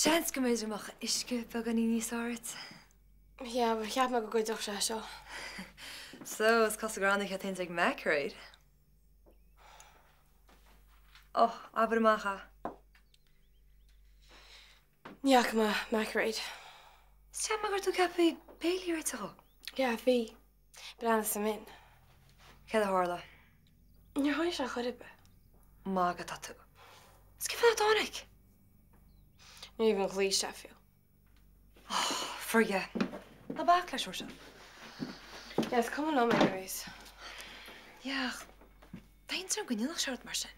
Seans go méidir amach isce be gan ní áirt. Ja, maar cheap me go goideach se seo. So, is cos grannig a tin ag macraid. Oh, aber macha. Neach me macraid. Stem mar tú capi béli right ago. Ja, fi. Brenna sa min. Cad a hála. Ní haid se choribe. Mága tatu. Skip na dánig. Ní even glí se fiú. Oh, forget. Na backlash or so. Yes, come on, anyways. Ja, daint er gwynil nach siarad mar sin.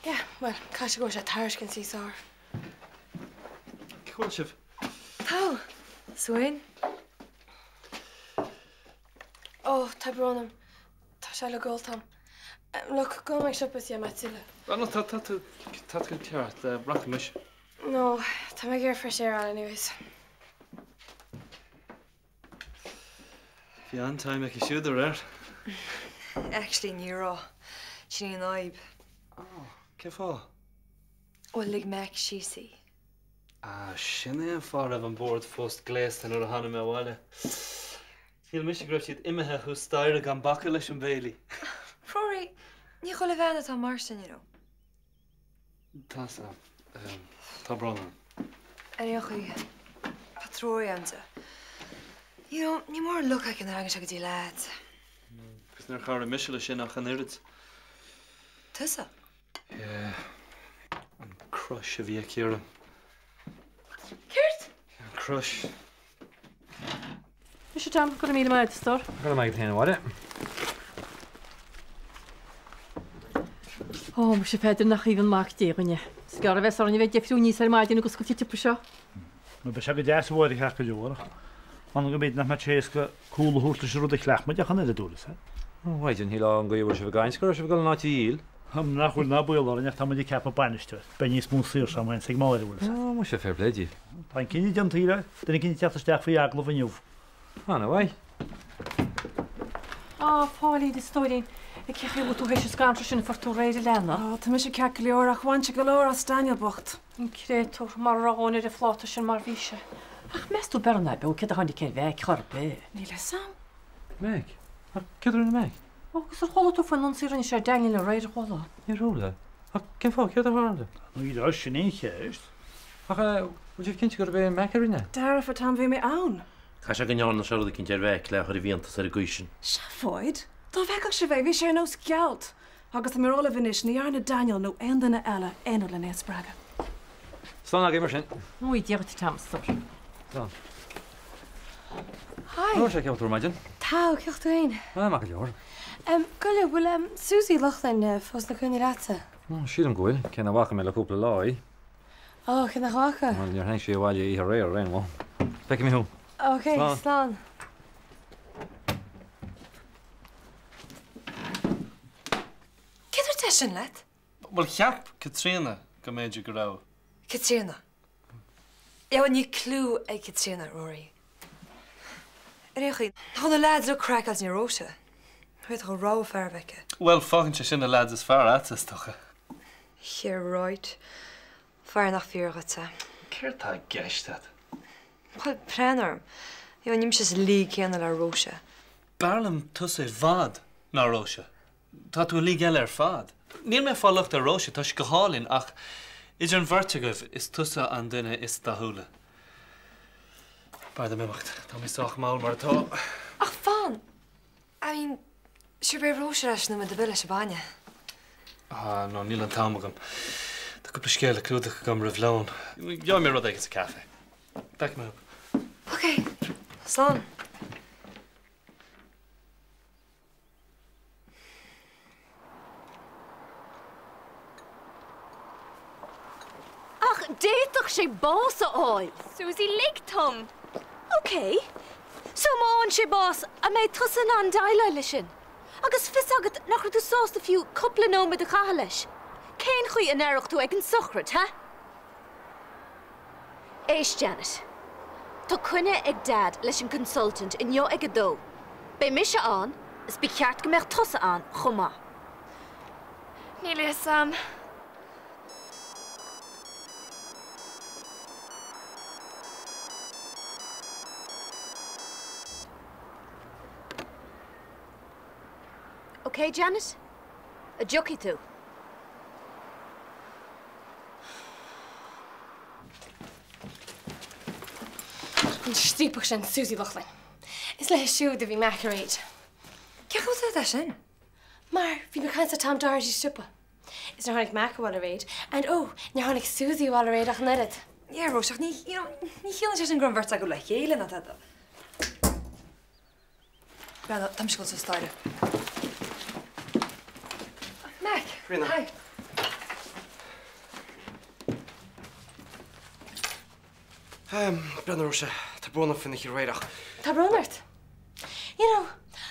Yeah, well, cai go se tairs can see sár. Cool, Shiv. Tá, Swain. Oh, tá brónam. Tá se le ggóiltam. Look, go meid sipas ia mai tile. No, tá go ceart, bracha mis. No, tá me gur fresh air anyways. Fi an time ag siúd ar. Actually, ní rá. Sin an aib. Oh, ce fá? O lig mec síí. Sinna an far an board fóst gléas an ar a hanna me bhile. Tíl mis greibh siad imethe chu staire gan bacha leis an béli. Rory, ní chola bhena tá mar sin, you know. Tá tá brana. Chu patrói ansa. You know, ní mór look ag an agus a go dtí lead. Gus nar char a misisiile sin nach an irid. Tusa? An crush a bhí céan. Cirt? An crush. Is je tam, go míle mai stor? Go mai ten wat. Oh, mu sé féidir nach íhan maach déganne. Sgar a bheits ar an bheith defriú níos ar maidin agus go títe seo. No be se go deas bhir cheach go leorach. An go bit nach mat séasca cúla húsla se rud a chleachma de chan dúlas. Waidin hí an gohir se gainsco se go nátííl. Ham nachhfuil na buil neach tá de cepa baniste. Ben níos mú sír sam sig máir bhil. Mu sé fair plédí. Tá cinine deantíre, duna cin teachtasteach faí aglah a nniuh. Anna bhaid. Á, fáilí de stoirín. I ceché bú tú hééis scantra sin fortú réidir lena. Tá me se ce leorach bhainte go leor as Daniel bocht. An créú mar raáinir a fláta sin mar bhíse. Ach meú berna be ce a hánig cé bheith chorbe. Ní le sam? Meg? Cean meg? Agus ar chola tú fan an sírin sé Daniel a réidir chola. Ní rúla. Cin fá ce háda? No í sin é chéist. Bhil cinnte go bh mecarine? Dar fa tam bhí mé ann. Ca se gneán na seúda cinn bheith le chu bhíontas ar a gcuisisin. Se fóid? Tá bheith se bheith bhí sé nó cealt. Agus marrála bhinis níarna Daniel nó aondanna eile éana le néos braga. Slán a mar sin? Mí deagat tamstor. Hai. Nó sé ceú maidin? Tá, ceocht aon. Mac leor. Goile bhfuil Susie Lochlein fós na chuine ráta. Siad an ghfuil, cin bhacha me leúpla láí. Ó, cin nachhacha? Níor hain sé bhhaile í réir réinhá. Beici mí hú. Ok, slán. Cidir te sin leat? Well, cheap Katrina go méidir go rá. Katrina. Ja, ní clú ag Katrina, Rory. Réchi, hána lads ó crack as ní róise. Huid go rá fearbeice. Well, fágann se sin a lads is fear atas tucha. Here right. Fear nach fíorgata. Céir tá geistad. Well, prenarm. Ja, ním se lí céanna le róise. Barlam tusa bhad ná róise. Tá tú lí geile ar fad. Níl mé fálacht a róise tá go hálinn ach idir an bharrteagah is tusa an duine is dathúla. Baird mimacht, tá mí soach máil mar atá. Ach, fan! I mean, siúr bé róise leis nó de bile se baine. No, níl an támagam. Tá go scéile clúdaach gom rah leán. Jo mé rud agus a cafe. Daic me up. Ok, slán. Ach, déach sé bás a áil. Susie Ligtom. OK. So má an sé bás a méid tusan an daile lei sin. Agus fis agat nach tú sásta fiú coppla nóid a chaha leis. Céin chuí an airach tú ag an socrad, ha? Éis Janet. Tá cuine ag dad leis an consultant in jo ag a dó. Bei mis se an, is bí ceart go méid tusa an chumá. Ní le sam. Okay, Janet? A jockey too. Stípach sin Susie Loughlin. Is le siú a bhí meach réid. Ceachú é sin? Mar bhí me cansa Tom Doherty sipa. Is na tháinig meach bháil réid, and na tháinig Susie bháil réid ach nerid. Ja, Roseach, ní chéann sé an gromhairt a go le chéile na teda. Brad, tam scoil sa stáire. Mac, hi. Brenna Rosa, tá brona finna í réireach. Tá bronart.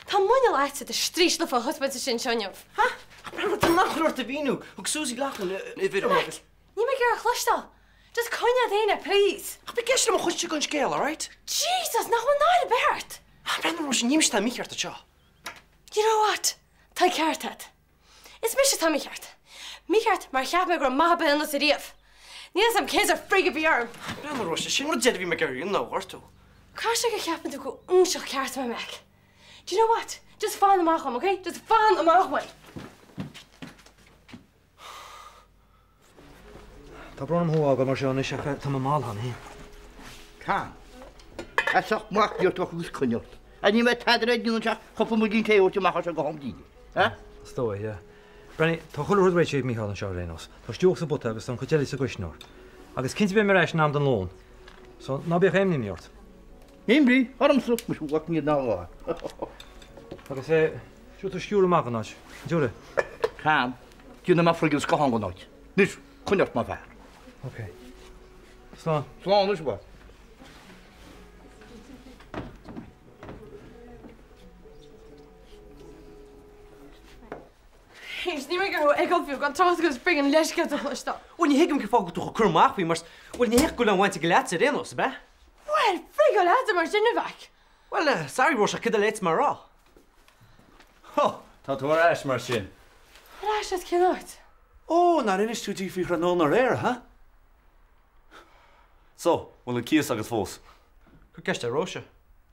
Tá muine leite de strís le fá husband sin seomh. Ha? Brenna tá nachúir a bhíú, ug Susie Loughlin I bhí agus. Ní me gur a chlustal. Just coine daine, please. Ach, be geiste am chuiste gon scéal, all right? Jesus, nach bhfuil náid a beart. Brenna Rosa, níos tá mícheart ateo. You know what? Tá ceartad. Is mis tá mícheart. Mícheart mar cheap me gur maithe in sa riamh. Níos am céis ar friga bhí arm. Brenna Rosa, sin mar dead bhí me garí in náhairtú. Cá sé go cheapan tú go únseach ceart me meic. Do you know what? Just fan amacham, okay? Just fan amacham. Tá brom thua go mar seán is tá máhan hí. Tá. Aach mar dúirtach gus chuneocht. A ní me taidir dúnteach chopa mu dín téúte machchas a go homdíine. Stoi, ja. Brenny, tá chuir rééis sé míá an seo rénos. Tá stúach sa buta agus an chutéile sa goisnúir. Agus cinnti be mar éis ná an lón. So ná be chéim níort. Nímbrí, armsú musúach ní náhá. Agus é siú stúr amach an náid. Dúre? Chám, dúna má frigil go hang náid. Nís chuneocht má bhar. Ok. Slán. Slán is bha. Hés ní me gur eagfiú gan trá go spring an leisce a chluiste. Bhil ní hiigem go fágu tú chumach bhí mar bhil ní hiic go an bhainte go leat a rénos, be? Well, frigo le mar sinna bheic. Well, sorry Rosa, cid a leit mar rá. Ho, tá tú eis mar sin. Rá sé cinát. Ó, ná inis tú fi ran ar air, ha? So, bhfuil an cías agus fós. Chu ceiste Rosa.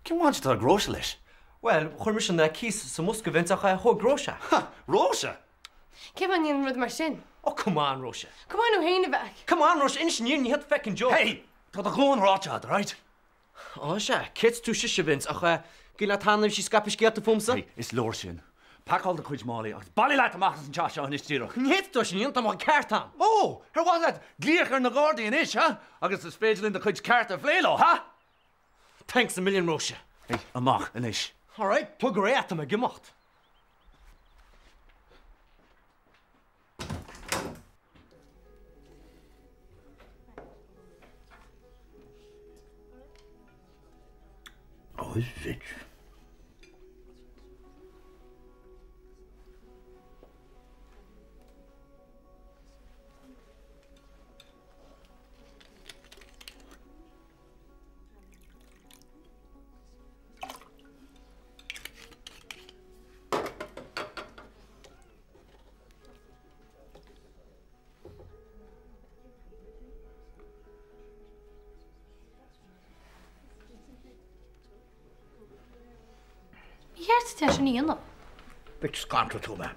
Cin bhaint tá gróise leis? Well, chuir mis an cís sa musca bhaintach a thug Rosa. Ha, Rosa? Cé bhain íon rud mar sin? Oh, come on, Rosa. Cumánú héine bheic. Come on, Rosa, insin ní het fecin joke. Hey, tá a glóin rátead, right? Á se, kit tú si bhaint ach gile tanmh sí scapis geart a fumsa? Hey, is lór sin. Paáil a chuid málaí ach bailí leit amachchas an teá an istíach. Níhéad tú sin tá má ceartán. Ó, ar bhá glíoch ar na Guardian is, ha? Agus is féidirlinn de chuid ceart a phléile, ha? Thanks a million, Rosa. Hey, amach in is. All right, tu go réat am a gemacht. Oh, is it? Heart te sin íana. Bit scantra tú me.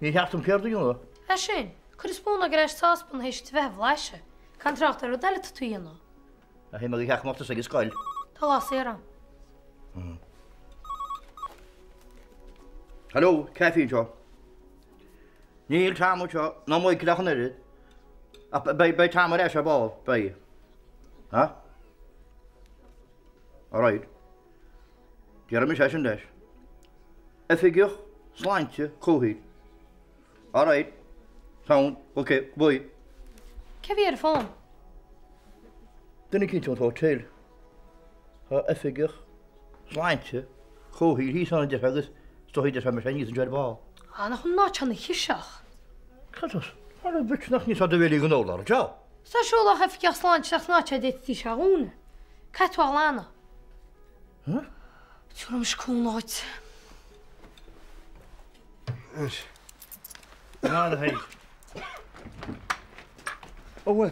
Ní heart an ceirda íana? A sin, chud is spúna go éis táspan hééis bheith leise. Can tracht ar deile tú íana. A hé mar heachmachta sa scoil. Tá lá sé an. Hallo, caifí seo. Níl támú seo, ná mó cleachan irid. A bei támar éis a bá, bei. Ha? All right. Dear me session dash. A figure, sláinte, cóhíd. All right. Sound, okay, boy. Ce bhí ar fón? Duna cinnte an hotel. A figure, sláinte, cóhíd, hí sanna deach agus, stohíd deach mar sin an dread bá. Nach chun náid anna chiiseach. Catas, ar a bit nach ní sa bhéí an ólar, teo. Sa siúla hef ceasláint seach náid a détí seúna. Caitá lána. Huh? Túm scún náid. Ná hé. Ó bhfuil.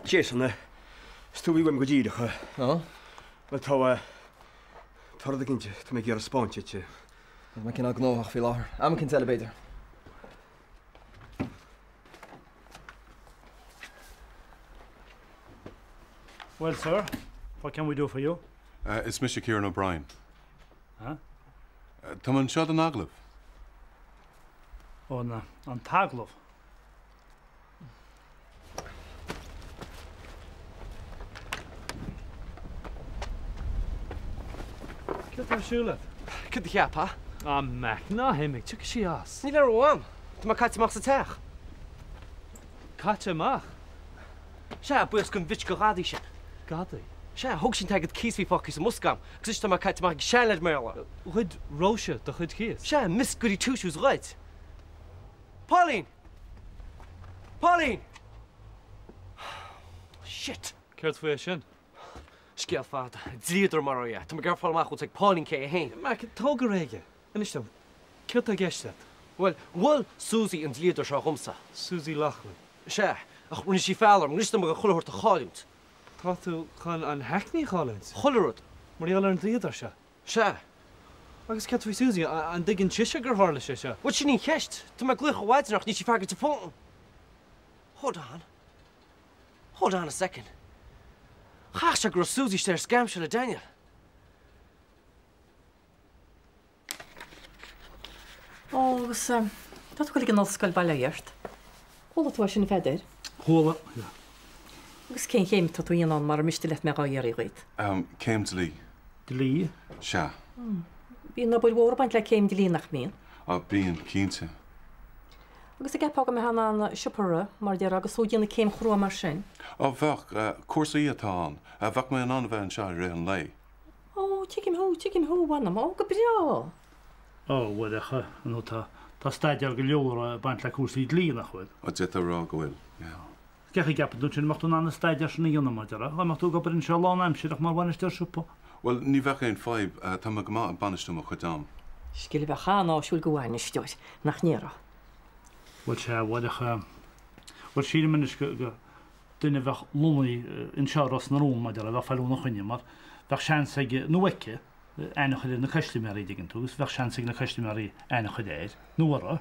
Jason, stúí bhaim go ddíirecha. Well tá a cinnte tá mé ar a spáinte Mae cyn agnoach fi lawr. Am cyn tele beter. Well, sir, what can we do for you? It's Mr. Kieran O'Brien. Huh? Tá an sead an aglah. Oh, na, an taglov. Cyd ar siwlad? Cyd i chiap, ha? A mech, na hymig, ti'n si as. Ni fer o am. Dyma caet mach sa tech. Caet mach? Sia, bwys gyn fitch gyrradi sy'n. Gadi? Sia, hwg sy'n tegad cys fi ffocus y mwsgam. Cys dyma caet mach sianed merla. Chyd Rosia, da chyd cys? Sia, mis gwydi tŵsiws rhaid. Pauline! Pauline! Shit. Cert fwy sy'n? Sgiel fad, dzidr mar o ia. Dyma garffal mach wyt ag Pauline ce hyn. Mec, tog yr ege. Yn ysdom, cyd ag eistedd? Wel, Susie yn dzidr sio chwmsa. Susie Lachley. Sia, ach rwy'n si ffalar, mwyn ysdom ag chwlwr ta choliwnt. Tatw chan an hecni cholins? Chwlwrwyd. Mar ial ar yn ddydar sia? Sia. Agus cyd fwy Susie, an digyn tisio gyr horle sia? Wat sy'n ni'n cheist? Dyma glwch o waith nach ni si fagad y ffôn. Hold on. Hold on a second. Chach sa gro Susie ster scam sy'n y Daniel. Agus, dat gwyd gyn olsgol bala iart. Hwla twa sy'n feder? Hwla, ja. Agus cyn heim to dwi'n on mar mystilet me gair i gwaith. Came to Lee. Lee? Sia. Bi'n na bwyd wawr baint le cym di nach mi'n. A bíon cínte. Agus y gapog am hana an siwpura, mar dir agus hwyd yn y cym chrwa mar sy'n. O bhech, cuasa í atá an, a bhech mé an anbheith an seo ré an lei. O, tigim hw, wanam, o, gabrio. O, wel eich, yn o ta stadiar gyliwr baint le cwrs i Lee nach wyd. O dit a rá gohfuil, ie. Gech i gapad dwi'n sy'n mach dwi'n an y stadiar sy'n ion yma dira. O, mach dwi'n gobr yn siarad lôn amser ach mar wan ysdio'r siwpo. Wel, ni bhech ein ffaib, tá ma gyma yn banistwm o chydam. Sgil i chan o siwl gwain ysdioes, nach nero. Wel sia, wel eich, wel sy'n mynd ysg dyna fach lwni yn siarad os na rŵn ma dira, fach ffalwn o'ch hynny, mar fach sians ag nhw ece, enwch ydy na cyslu meri digyn tŵs, fach sians ag na cyslu meri enwch ydy eid, nhw ar o.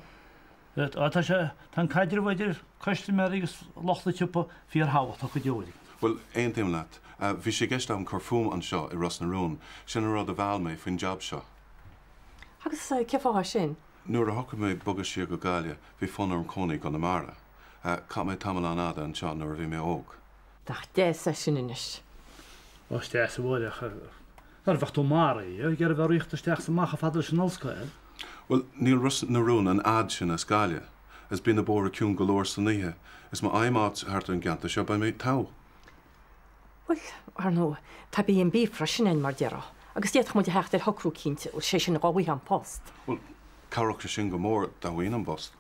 A ta se, ta'n caidir wedi'r cyslu meri gys lochlu tiwpo fi'r hawt o'ch ydy wedi. Wel, ein dim lat, fi sé gist am corfwm an seo i ros na rŵn, sy'n rhod y fal mei fi'n job seo. Agus cef o sy'n? Nuair a hoca mé bogus siar go gaile, bhí fonar an cónaí go na mara. Cá mé tamil an ada an seo nuair a bhí mé óg. Dach des a sy'n inis. Os des y bod eich, ar fach dwi'n mara i, ger y fer wych dysdeach sy'n mach a ffadr sy'n olsgael. Wel, níl rus na rún an ad sin a scaile. Is bí na bór a ciún golóir san níthe. Is má aimát hart an ganta seo ba mé tau. Wel, Arno, ta bi yn bif frasyn ein mar dero. Agus diet chmwyd i hecht yr hocrw cynt o'r seisyn y gwawi am post. Wel, carwch sy'n go mór da wyn am bost.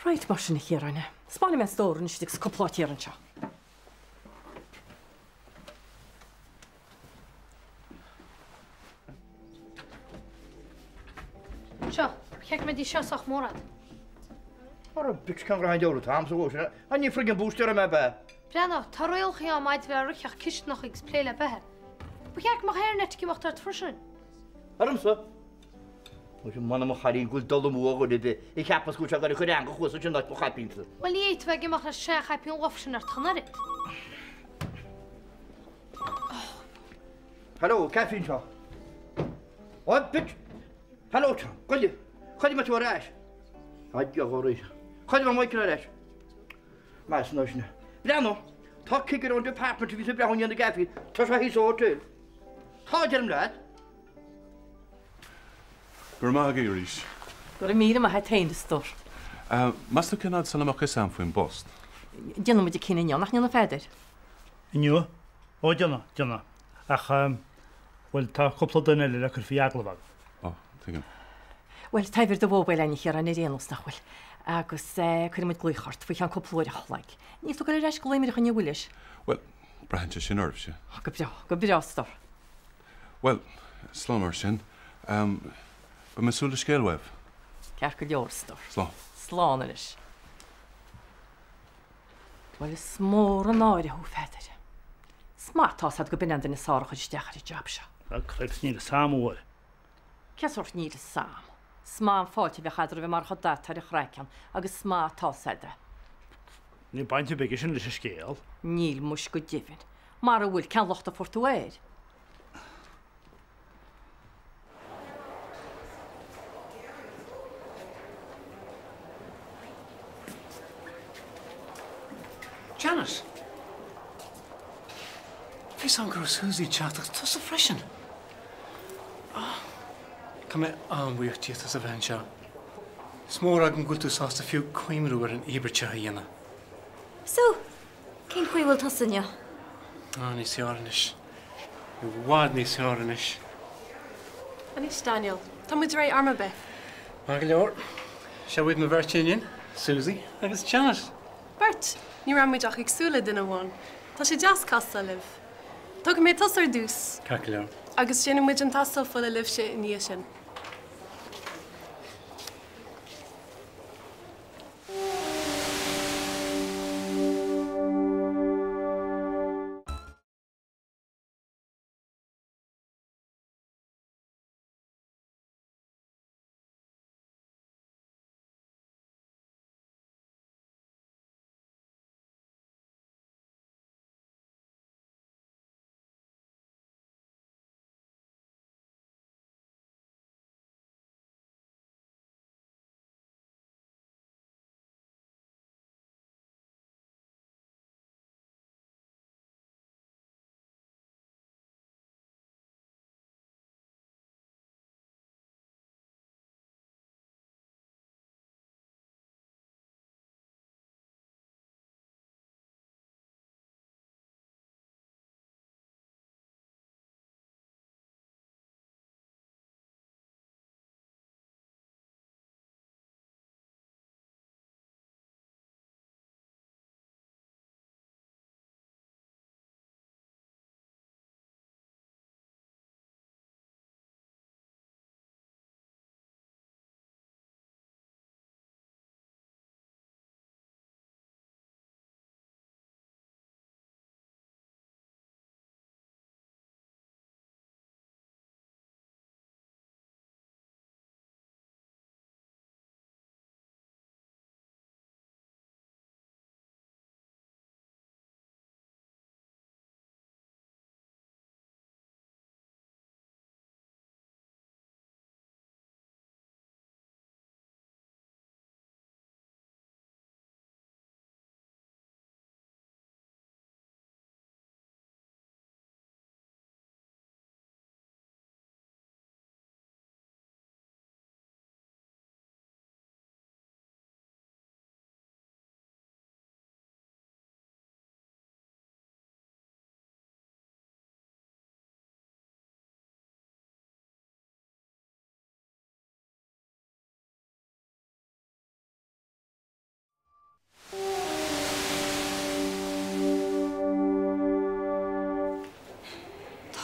Right, mar sy'n eich hir yna. Sbani mewn stor yn ysdig scoplot hir yn sio. Sio, chec me di siosach morad. O'r bitch can rhaid o'r tam, so gwrs. A ni ffrigyn bwstio'r yma be. Brianna, ta roel chi am aid fe a rwchach cysht noch i'ch pleile beher. Bwchach mach her net gymach dart frysyn. Arym sa. Oes yn man am o'ch harin gwyl dol ym mwag o dide. I chapas gwrs ag ar i'ch rang o chwys o jynnod mwch haipin. Wel i eit fe gymach na siach haipin lofsyn ar tchanarit. Halo, caffeine sio. O, bitch. Halo, sio. Gwyldi. Chodi ma ti o'r eich. Haid o gori. Chodi ma mwy cyr eich. Mas yn oes yna. Brianno, ta cigir o'n department fi sy'n brawn yn y gaffi. Ta sa hi so til. Ta dyrm lad. Gyrmag i rys. Gwr y mir yma haid hein dy stor. Mas tu cynnad sy'n amach ysam fwy'n bost? Dyn nhw'n wedi cyn union, nach ni'n y ffeder. Nio? O, dyna. Ach, wel, ta cwpl o dynel i'r cyrffi aglefag. O, tegyn. Wel, ta fyr dy fobel ein i chi'r anir enws na chwyl. Agus cwyd ymwyd glwychort, fwy chan cwpl o'r achlag. Nid dwi'n gael eich glwyr i'ch yn ywylys. Wel, brahan sy'n nerf sy'n. Gybrio stor. Wel, slomar sy'n. Ba mae sŵl y sgelwef? Cerc y lior stor. Slon yn ys. Wel, y smor yn oer i hw ffeder. Smart os had gybyn andyn y sor o'ch ydych ar y job sio. Wel, crep snir y sam o'r. Ces o'r nid y sam. Smá an fáilte bheith chadar bheith mar chodá tar a chráicean agus smá tásaide. Ní bainte beige sin leis a scéal. Níl mus go ddifin. Mar a bhfuil cean lochta fortúéir. Janet! Fys an gros Susie chatach tus a freisin. Come an wych tíocht as a bhain seo. Smór ag an gúltú sásta fiú cuimrú ar an íberte a dhéana. So, cén chuihfuil tusanne? Ní seáranis. I bhád ní seáranis. Anis Daniel, tá muid ré arma beth. Má go leor, se bhuid na bhirtíon, Susie agus Janet. Bert, ní ra muid ach agsúla duna bháin. Tá sé jazz casta libh. Tá go méid tasar dús. Ca go leor. Agus sin muid an tastal fulla libh sé in níos sin.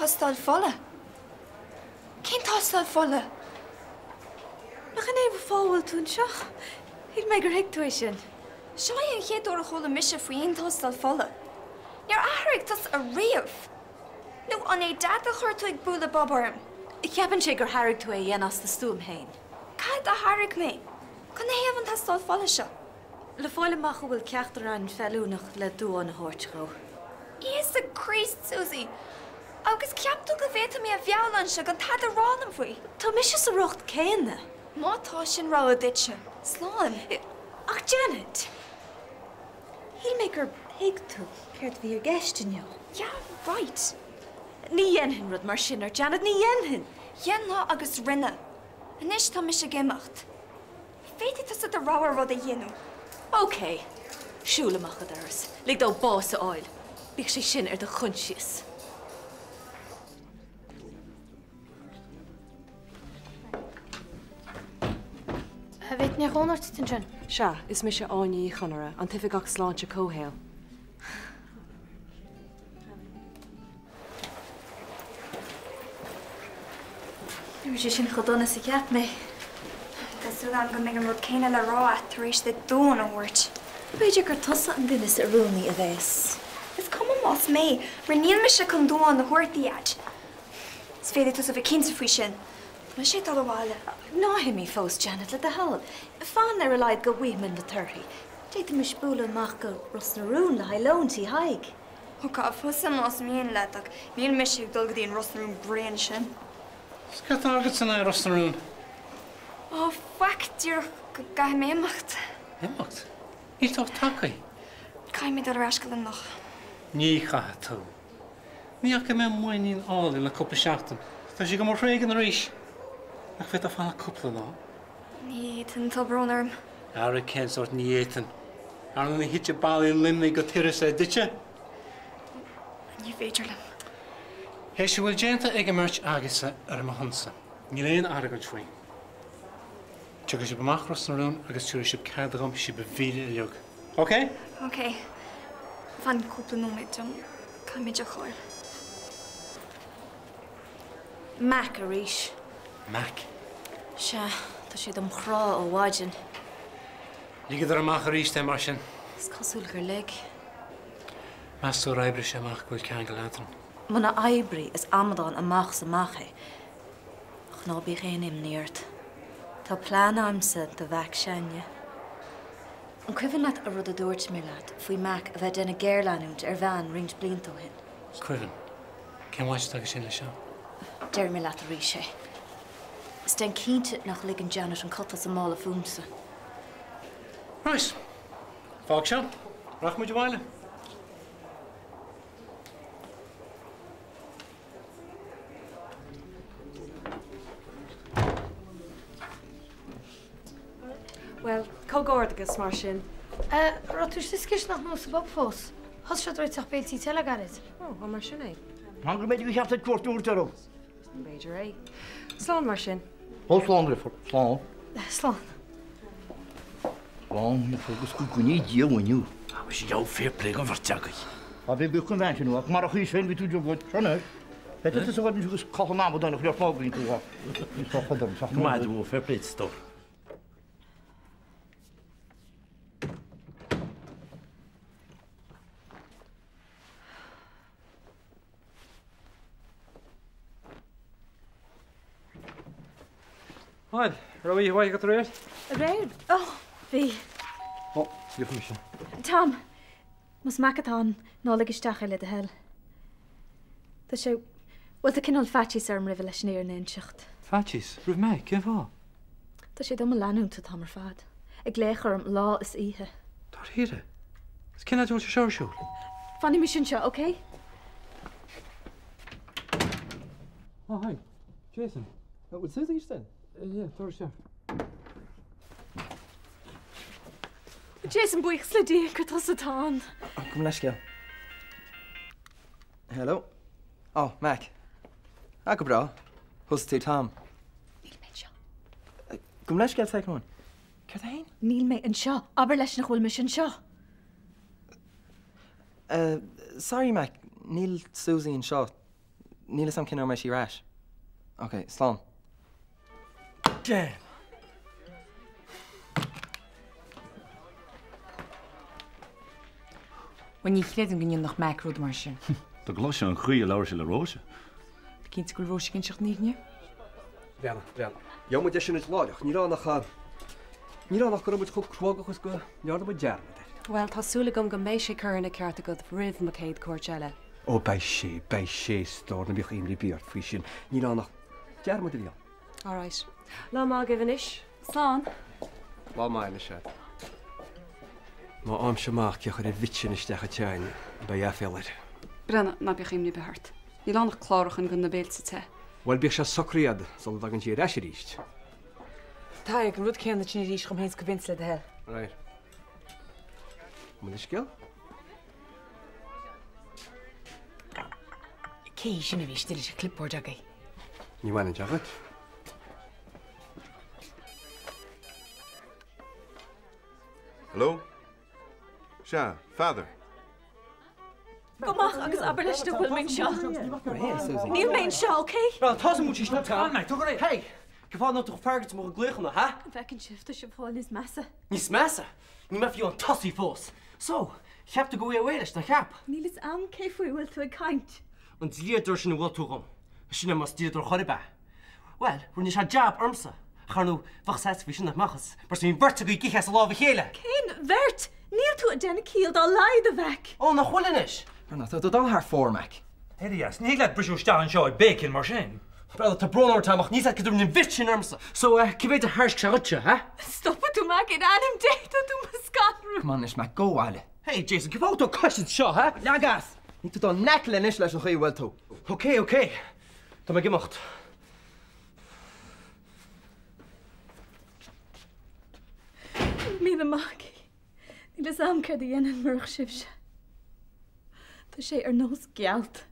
Tastal folle. Cén tastal folle? Nach an éh fáhfuil tún seach. Híl mé gur hiictú sin. Seo an chéadú a chola mise faoon tastal folle. Níor ahraigh tas a riamh. nó an é dad a chuir tú ag búla bobarm. I ceapan sé gur hairigh tú é dhéanas na stúm hain. Cad a hairigh mé? Can é héamh an tastal folle seo? Le fáile macha bhfuil ceachtar an fellúnach le dúán na háirtgó. Is a Christ, Susie. Agus ceaptú go bhéta mé a bheallan se gan tad a ránam faoi. Tá mis sa rocht céine. Mátá sin rá a ditse. Sláán. Ach Janet. Híl mé gur hiig tú ceirt bhí ar gceistineo. Yeah, right. Ní dhéanhin rud mar sin ar Janet, ní dhéanhin. Dhéanná agus rinne. Anis tá mis a géimecht. Féidir tá a ráhar rud a dhéanú. OK. Siúlamach a dars. Lig dó bás a áil. Bhíh sé sin ar do chun sios. A bheit ne chónart tin sin? Se, is mis se áí chunara an tufa gach sláinte cóhéil. Nuair sé sin chodonna sa ceap mé. Tású an go mé an rud céine le rá tar éis de dún a bhairt. Beidir gur tosa an duine a rúnaí a bheits. Is cum más mé, rinníon me se chun dúán na thuirtaíad. Is féidir tú sa bheith cinnta faoi sin. Ma sé tal bháile. Ná himí fós Janet le de hall. Fan ar a leid go bhuiim de 30. Déit mu spúla amach go Rosnarún le hailóntí haig. Thá fusa más míon leach, míon me sé dul go dtíon Rosnarún bréan sin. Scat agad san Rosnarún? Ó, factíor go gaith mé imacht. Imacht? Ní tá tacaí? Caiimid ar rascail nach. Ní chatha tú. Ní ach go mé muoín áil le cúpla seachtain. Tá si go mar réigen a ríis. Ach fit a fanna cúpla ná. Ní tan tabrón Ar a cén sort ní éan. Ar na hitse bailí limna go tíras é ditse? Ní féidir le. Hé si bhfuil déanta ag mirt agasa ar a hansa. Ní léon agad faoin. Tugur si bamach Rosnarún agus tuair si cardagam si be bhíle a leog. OK? OK. Fan cúpla nóid John. Caiimid a cháil. Mac a ríis. Mac? Se, tá siad am chrá ó bháidin. Lígad ar amach a ríiste mar sin. Is cosúil gur lig. Measú raibri sé amach bhfuil cean go leatran. Muna aibrí is amadán amach sa maché. Ach ná bí réon im níirt. Tá plán amsa do bheic seine. An cuihann leat a rud a dúirt mé leat faoi Mac a bheith denna géirleanúnt ar bhean rint blintó hin. Cuihann. Cén bhaid agus sin le seo? Deir mé leat a rí sé. Is den cínte nach ligan Janet an cotta sa mála fúmsa. Right. Fág seo. Rach muid bhaile. Well, cógáir agus mar sin. Rá tú cis nach nó sa bob fós. Has se roiiteach béiltí teile garid. Ó, mar sin é. Hang go méidir cheap cuaúirtarm. Beidir é. Slán mar sin. Ó sláán for slán. Slán. Slán fogus go goní díomhainú. A sé jou fairplay an bharteagaí. A bhí buchan bhaintú ach mar a chuí féin ví tú bhid trna. Beit is bhid tugus choná donna chuir fágaí tú. Maidú fairplay sto. Háid, roí bhaid go réir? A réir? Ó, bhí. Ó, bhí me sin. Tom, mas macatán nála isteach le a hell. Tá sé bhfuil a cinál fatís arm rih leis snéir na inseacht. Fatís, rih me, cé bhá? Tá sé dom leanúnta tamar fad. Ag léchar lá is ihe. Tá híre. Is cinna dúil se seorsúil. Fanny mi sin seo, OK? Ó, hi. Jason. Bhfuil Susie then? Yeah, throw it. Jason buich slidí go tá. Come leis céal. Hello. Oh, Mac. Go bra. Thus tú Tom. Níl méid seo. Come leis céal teicnún. Ceir hain? Níl méid an seo, aber leis na chfuil me sin seo. Sorry, Mac. Níl Susie an seo. Níl sam cinnar mai sí ráis. OK, slán. Dan. When you chled an gynnon nach Mac rud mar sin. Tá glas an chuí leir se le róise. Cinn go bhróise cinn seach níne? Bheanna, bheanna. Jo mu sin is láideach, ní nach ní nach go mu chu chrógachas go nearna bu dearna. Well, tásúla gom go mééis sé chuna ceartta go rih a céad cuairteile. Ó bei sé stór na bích imlí bíart fao sin, ní nach dearma de bhíon. All right. Lá má gibhan is. Slán. Lá maile se. Má am semach ceach ar vitsin isteach a tein ba féir. Brenna na be chéimní behart. Ní lánach chlárachan gon na béilsa te. Well bích se socríad sal dagan tí reisi ríist. Tá ag rud céan na sin ríis chum héins go vince le de hell. Right. Mu is céal? Cé sinna bhí still sé clipboard agaí. Ní bhhaine teagad? Hello? Sha, father. Gomach agus aber leis na bhfuil mé seo. Níl mé seo, OK? Well, tá mu tí tá me tu ré. Hey, go bhá nó fergat mo gluchanna, ha? Bhecinn sifta se fáil is measa. Níos measa? Ní me fiú an tosí fós. So, cheapta go bhfuiles na cheap. Níl is am cé faoi bhfuil tú a caiint. An díidir sin bhil túgam. Sinna mas díidir choribbe. Well, rún is job armsa. Charnú fachsas fi sin machas. Mar sin birte go gichas lá vi chéile. Cén vert, níl tú a denna cíal dá leid a bheic. Ó na chulinis. Brna, tá dal haar formach. Hedias, ní le brisú stahan seo bacon mar sin. Brother, tá brónar tamach níos go dúm vit sin armsa. So, cibéit a harsk se rutse, ha? Stoppa tú mac in anim déit tú mascarú. Come on, is me go ale. Hey, Jason, give out to cushion seo, ha? Lagas! Ní tú dal necle nis leis an chuí bhfuil tú. Okay. Tá me gemacht. Mí na mag. Ní le amcar a dhéanaan marach sibse. Tá sé ar nós gealt.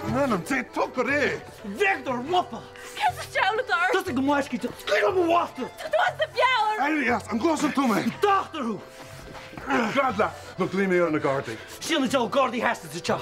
Nanam, te tucker é! Vector wappa! Kes is jouwladar! Dat ik een maasje te skil op een wachter! Dat was de fjouwer! Elias, an glas to me! Dachterhoe! Gadla, nog glim hier aan de garty. Sien het al Gordy Hastings het ja.